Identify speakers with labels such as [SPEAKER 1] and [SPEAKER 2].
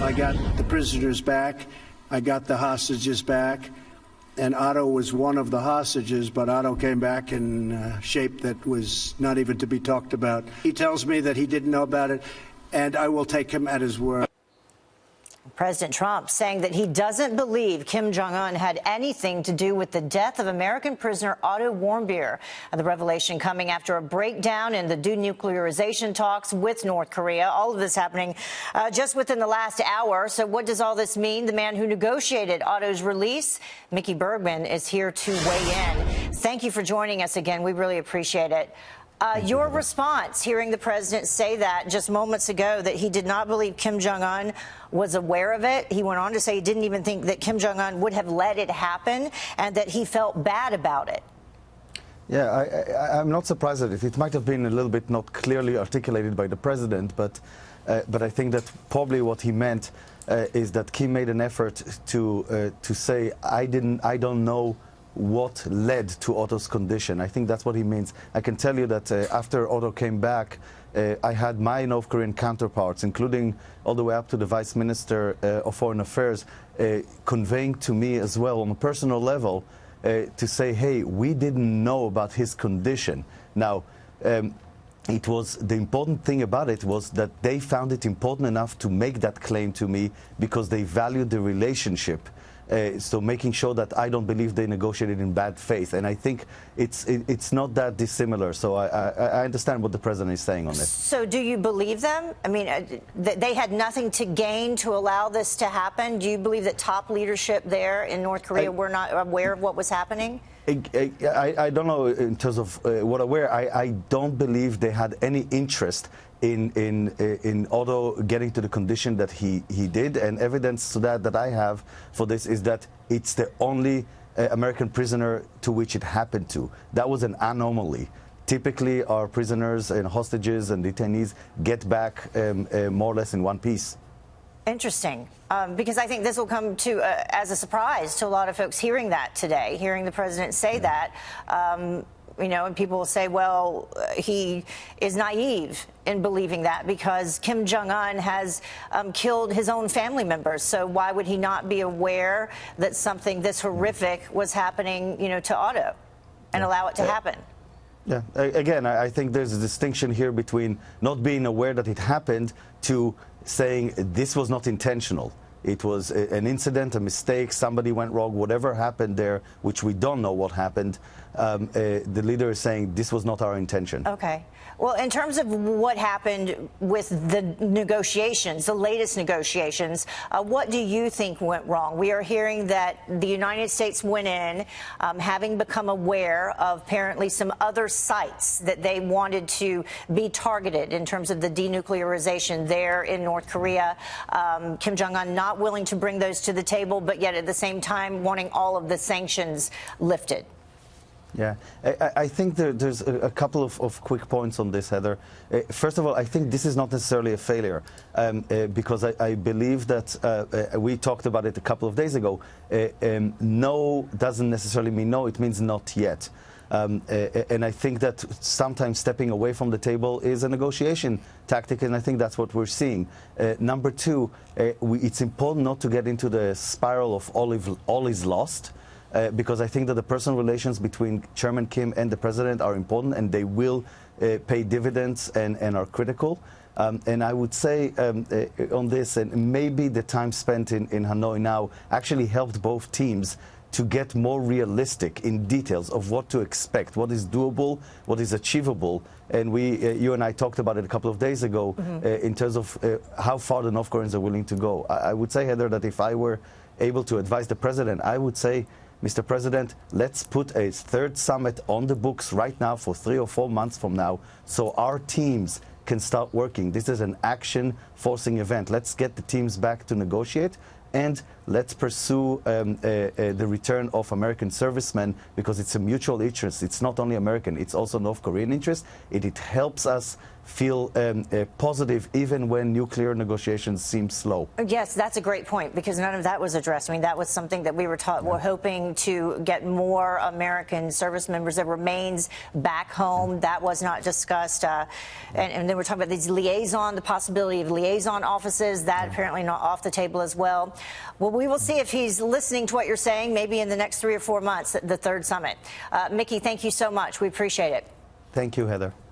[SPEAKER 1] I got the prisoners back. I got the hostages back. And Otto was one of the hostages, but Otto came back in shape that was not even to be talked about. He tells me that he didn't know about it, and I will take him at his word.
[SPEAKER 2] President Trump saying that he doesn't believe Kim Jong-un had anything to do with the death of American prisoner Otto Warmbier. The revelation coming after a breakdown in the denuclearization talks with North Korea. All of this happening just within the last hour. So what does all this mean? The man who negotiated Otto's release, Mickey Bergman, is here to weigh in. Thank you for joining us again. We really appreciate it. Your response, hearing the president say that just moments ago, that he did not believe Kim Jong-un was aware of it. He went on to say he didn't even think that Kim Jong-un would have let it happen and that he felt bad about it.
[SPEAKER 3] Yeah, I'm not surprised at it. It might have been a little bit not clearly articulated by the president, but I think that probably what he meant is that Kim made an effort to say, I don't know what led to Otto's condition. I think that's what he means. I can tell you that after Otto came back, I had my North Korean counterparts, including all the way up to the Vice Minister of Foreign Affairs, conveying to me as well on a personal level to say, hey, we didn't know about his condition. Now, it was, the important thing about it was that they found it important enough to make that claim to me because they valued the relationship. So making sure that I don't believe they negotiated in bad faith. And I think it's not that dissimilar. So I understand what the president is saying on this.
[SPEAKER 2] So do you believe them? I mean, they had nothing to gain to allow this to happen. Do you believe that top leadership there in North Korea were not aware of what was happening?
[SPEAKER 3] I don't know in terms of what aware. I don't believe they had any interest in Otto getting to the condition that he did, and evidence to that I have for this is that it's the only American prisoner to which it happened to. That was an anomaly. Typically, our prisoners and hostages and detainees get back more or less in one piece.
[SPEAKER 2] Interesting, because I think this will come to as a surprise to a lot of folks hearing that today, hearing the president say that. You know, and people will say, well, he is naive in believing that because Kim Jong-un has killed his own family members. So why would he not be aware that something this horrific was happening, you know, to Otto and allow it to happen?
[SPEAKER 3] Yeah, again, I think there's a distinction here between not being aware that it happened to saying this was not intentional. It was an incident, a mistake, somebody went wrong, whatever happened there, which we don't know what happened. The leader is saying this was not our intention.
[SPEAKER 2] Okay. Well, in terms of what happened with the negotiations, the latest negotiations, what do you think went wrong? We are hearing that the United States went in, having become aware of apparently some other sites that they wanted to be targeted in terms of the denuclearization there in North Korea. Kim Jong-un not willing to bring those to the table, but yet at the same time wanting all of the sanctions lifted.
[SPEAKER 3] Yeah, I think there's a couple of quick points on this, Heather. First of all, I think this is not necessarily a failure because I believe that we talked about it a couple of days ago. No doesn't necessarily mean no, it means not yet. And I think that sometimes stepping away from the table is a negotiation tactic, and I think that's what we're seeing. Number two, it's important not to get into the spiral of all is lost. Because I think that the personal relations between Chairman Kim and the president are important, and they will pay dividends and are critical. And I would say on this, and maybe the time spent in Hanoi now actually helped both teams to get more realistic in details of what to expect, what is doable, what is achievable. And you and I talked about it a couple of days ago in terms of how far the North Koreans are willing to go. I would say, Heather, that if I were able to advise the president, I would say, Mr. President, let's put a third summit on the books right now for 3 or 4 months from now so our teams can start working. This is an action-forcing event. Let's get the teams back to negotiate, and let's pursue the return of American servicemen because it's a mutual interest. It's not only American, it's also North Korean interest. It helps us feel positive even when nuclear negotiations seem slow.
[SPEAKER 2] Yes, that's a great point, because none of that was addressed. I mean, that was something that we were taught. We're hoping to get more American service members that remains back home. That was not discussed. And then we're talking about these the possibility of liaison offices. That apparently not off the table as well. Well, we will see if he's listening to what you're saying, maybe in the next 3 or 4 months, the third summit. Mickey, thank you so much. We appreciate it.
[SPEAKER 3] Thank you, Heather.